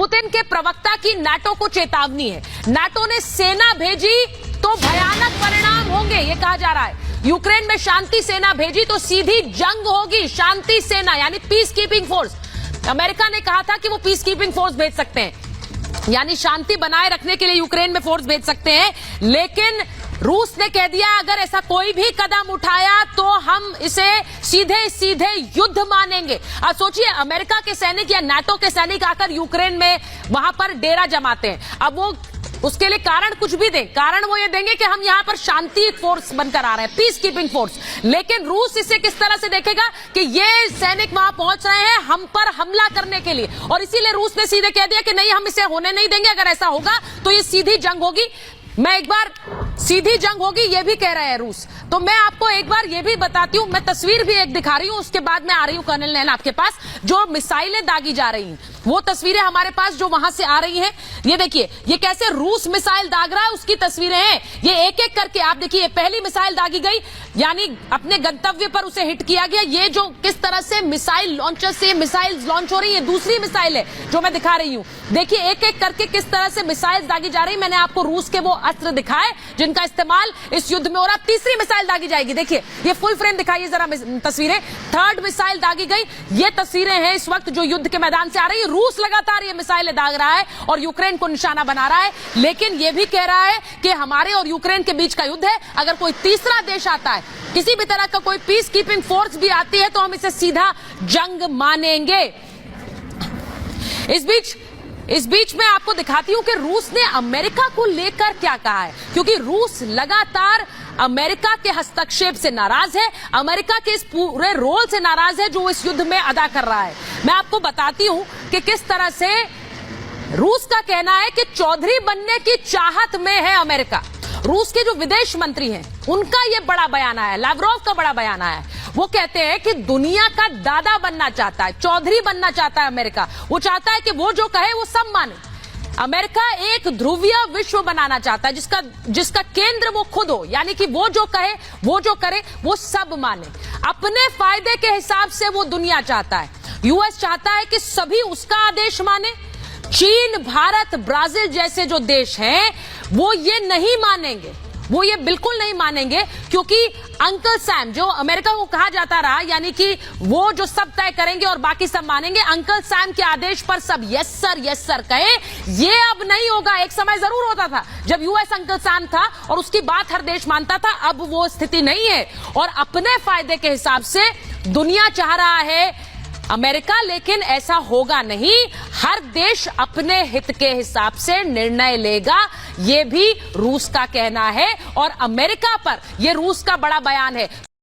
Putin के प्रवक्ता की नाटो को चेतावनी है। नाटो ने सेना भेजी तो भयानक परिणाम होंगे, ये कहा जा रहा है। यूक्रेन में शांति सेना भेजी तो सीधी जंग होगी। शांति सेना यानी पीस कीपिंग फोर्स। अमेरिका ने कहा था कि वो पीस कीपिंग फोर्स भेज सकते हैं, यानी शांति बनाए रखने के लिए यूक्रेन में फोर्स भेज सकते हैं, लेकिन रूस ने कह दिया अगर ऐसा कोई भी कदम उठाया तो हम इसे सीधे सीधे युद्ध मानेंगे। अब सोचिए, अमेरिका के सैनिक या नाटो के सैनिक आकर यूक्रेन में वहां पर डेरा जमाते हैं। अब वो उसके लिए कारण कुछ भी दें, कारण वो ये देंगे कि हम यहां पर शांति फोर्स बनकर आ रहे हैं, पीस कीपिंग फोर्स। लेकिन रूस इसे किस तरह से देखेगा कि ये सैनिक वहां पहुंच रहे हैं हम पर हमला करने के लिए, और इसीलिए रूस ने सीधे कह दिया कि नहीं, हम इसे होने नहीं देंगे। अगर ऐसा होगा तो ये सीधी जंग होगी। मैं एक बार सीधी जंग होगी ये भी कह रहे हैं रूस। तो मैं आपको एक बार ये भी बताती हूं, मैं तस्वीर भी एक दिखा रही हूं, उसके बाद मैं आ रही हूं कर्नल नैन आपके पास। जो मिसाइलें दागी जा रही हैं वो तस्वीरें हमारे पास जो वहां से आ रही हैं, ये देखिए, ये कैसे रूस मिसाइल दाग रहा है उसकी तस्वीरें हैं। ये एक एक करके आप देखिए, पहली मिसाइल दागी गई यानी अपने गंतव्य पर उसे हिट किया गया। ये जो किस तरह से मिसाइल लॉन्चर से मिसाइल लॉन्च हो रही है, दूसरी मिसाइल है जो मैं दिखा रही हूं। देखिए एक एक करके किस तरह से मिसाइल दागी जा रही। मैंने आपको रूस के वो अस्त्र दिखाए जिनका इस्तेमाल इस युद्ध में हो रहा। तीसरी मिसाइल दागी जाएगी। देखिए ये फुल फ्रेम दिखाइए जरा तस्वीरें। थर्ड मिसाइल दागी गई। ये तस्वीरें हैं इस वक्त जो युद्ध के मैदान से आ रही है। रूस लगातार ये मिसाइलें दाग रहा है और यूक्रेन को निशाना बना रहा है, लेकिन ये भी कह रहा है कि हमारे और यूक्रेन के बीच का युद्ध है। अगर कोई तीसरा देश आता है, किसी भी तरह का कोई पीस कीपिंग फोर्स भी आती है, तो हम इसे सीधा जंग मानेंगे। इस बीच मैं आपको दिखाती हूं कि रूस ने अमेरिका को लेकर क्या कहा है, क्योंकि रूस लगातार अमेरिका के हस्तक्षेप से नाराज है, अमेरिका के इस पूरे रोल से नाराज है जो इस युद्ध में अदा कर रहा है। मैं आपको बताती हूं कि किस तरह से रूस का कहना है कि चौधरी बनने की चाहत में है अमेरिका। रूस के जो विदेश मंत्री हैं उनका यह बड़ा बयान आया, लावरोव का बड़ा बयान आया। वो कहते हैं कि दुनिया का दादा बनना चाहता है, चौधरी बनना चाहता है अमेरिका। वो चाहता है कि वो जो कहे वो सब माने। अमेरिका एक ध्रुवीय विश्व बनाना चाहता है जिसका केंद्र वो खुद हो, यानी कि वो जो कहे वो जो करे वो सब माने। अपने फायदे के हिसाब से वो दुनिया चाहता है। यूएस चाहता है कि सभी उसका आदेश माने। चीन, भारत, ब्राजील जैसे जो देश हैं वो ये नहीं मानेंगे, वो ये बिल्कुल नहीं मानेंगे, क्योंकि अंकल सैम जो अमेरिका को कहा जाता रहा, यानी कि वो जो सब तय करेंगे और बाकी सब मानेंगे, अंकल सैम के आदेश पर सब यस सर कहे, ये अब नहीं होगा। एक समय जरूर होता था जब यूएस अंकल सैम था और उसकी बात हर देश मानता था, अब वो स्थिति नहीं है। और अपने फायदे के हिसाब से दुनिया चाह रहा है अमेरिका, लेकिन ऐसा होगा नहीं। हर देश अपने हित के हिसाब से निर्णय लेगा, ये भी रूस का कहना है और अमेरिका पर यह रूस का बड़ा बयान है।